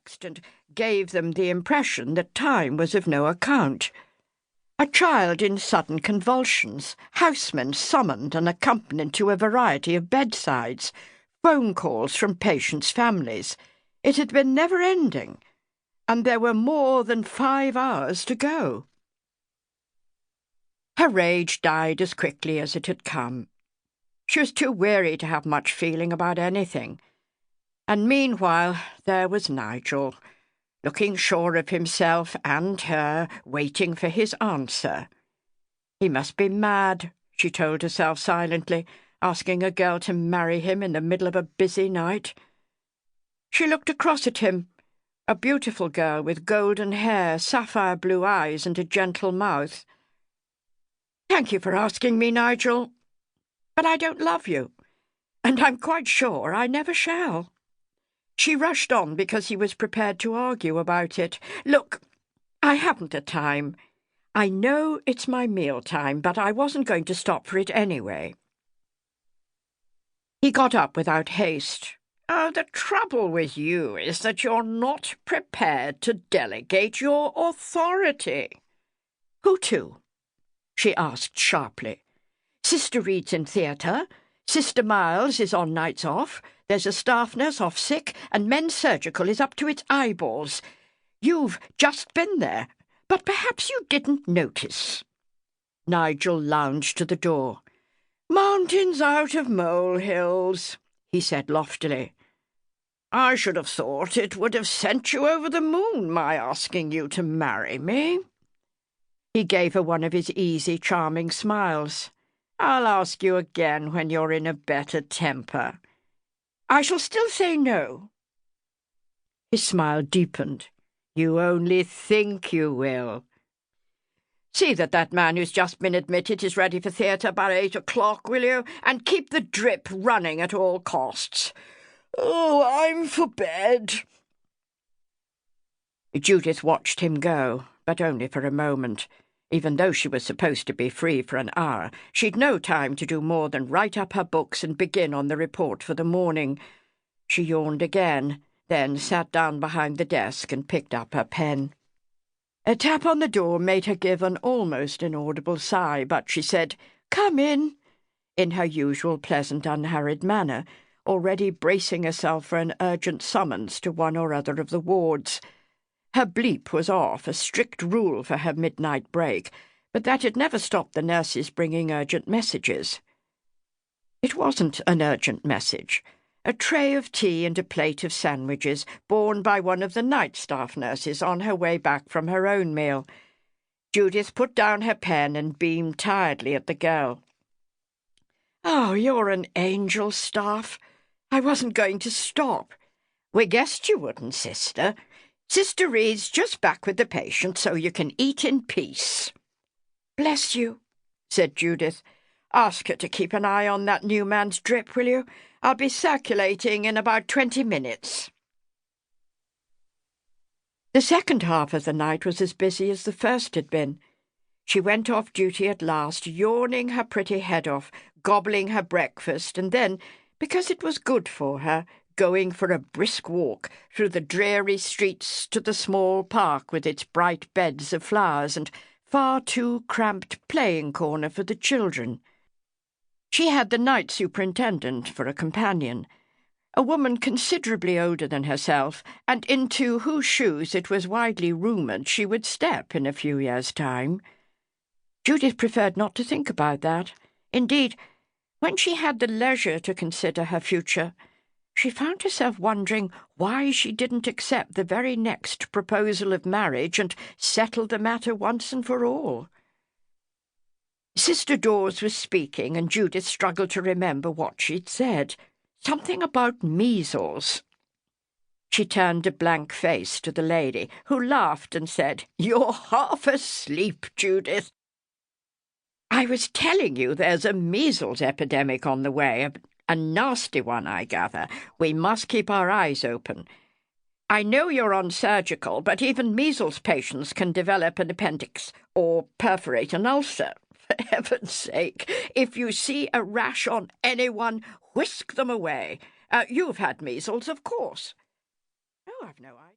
relaxed and gave them the impression that time was of no account. A child in sudden convulsions, housemen summoned and accompanied to a variety of bedsides, phone calls from patients' families. It had been never-ending, and there were more than 5 hours to go. Her rage died as quickly as it had come. She was too weary to have much feeling about anything. And meanwhile there was Nigel, looking sure of himself and her, waiting for his answer. He must be mad, she told herself silently, asking a girl to marry him in the middle of a busy night. She looked across at him, a beautiful girl with golden hair, sapphire blue eyes, and a gentle mouth. "Thank you for asking me, Nigel, but I don't love you, and I'm quite sure I never shall." She rushed on because he was prepared to argue about it. "Look, I haven't a time. I know it's my meal time, but I wasn't going to stop for it anyway." He got up without haste. "Oh, the trouble with you is that you're not prepared to delegate your authority." "Who to?" she asked sharply. "Sister Reed's in theatre. Sister Miles is on nights off. There's a staff nurse off sick, and men's surgical is up to its eyeballs. You've just been there, but perhaps you didn't notice." Nigel lounged to the door. "Mountains out of molehills," he said loftily. "I should have thought it would have sent you over the moon, my asking you to marry me." He gave her one of his easy, charming smiles. "I'll ask you again when you're in a better temper." "I shall still say no." His smile deepened. "You only think you will. See that man who's just been admitted is ready for theatre by 8 o'clock, will you? And keep the drip running at all costs." "Oh, I'm for bed." Judith watched him go, but only for a moment. Even though she was supposed to be free for an hour, she'd no time to do more than write up her books and begin on the report for the morning. She yawned again, then sat down behind the desk and picked up her pen. A tap on the door made her give an almost inaudible sigh, but she said, "Come in her usual pleasant, unhurried manner, already bracing herself for an urgent summons to one or other of the wards. Her bleep was off, a strict rule for her midnight break, but that had never stopped the nurses bringing urgent messages. It wasn't an urgent message. A tray of tea and a plate of sandwiches, borne by one of the night staff nurses on her way back from her own meal. Judith put down her pen and beamed tiredly at the girl. "Oh, you're an angel, Staff. I wasn't going to stop. We guessed you wouldn't, sister. Sister Reed's just back with the patient, so you can eat in peace." "Bless you," said Judith. "Ask her to keep an eye on that new man's drip, will you? I'll be circulating in about 20 minutes. The second half of the night was as busy as the first had been. She went off duty at last, yawning her pretty head off, gobbling her breakfast, and then, because it was good for her, going for a brisk walk through the dreary streets to the small park with its bright beds of flowers and far too cramped playing corner for the children. She had the night superintendent for a companion, a woman considerably older than herself, and into whose shoes it was widely rumoured she would step in a few years' time. Judith preferred not to think about that. Indeed, when she had the leisure to consider her future, she found herself wondering why she didn't accept the very next proposal of marriage and settle the matter once and for all. Sister Dawes was speaking, and Judith struggled to remember what she'd said. Something about measles. She turned a blank face to the lady, who laughed and said, "You're half asleep, Judith. I was telling you there's a measles epidemic on the way, a nasty one, I gather. We must keep our eyes open. I know you're on surgical, but even measles patients can develop an appendix or perforate an ulcer. For heaven's sake, if you see a rash on anyone, whisk them away. You've had measles, of course." "Oh, I've no idea."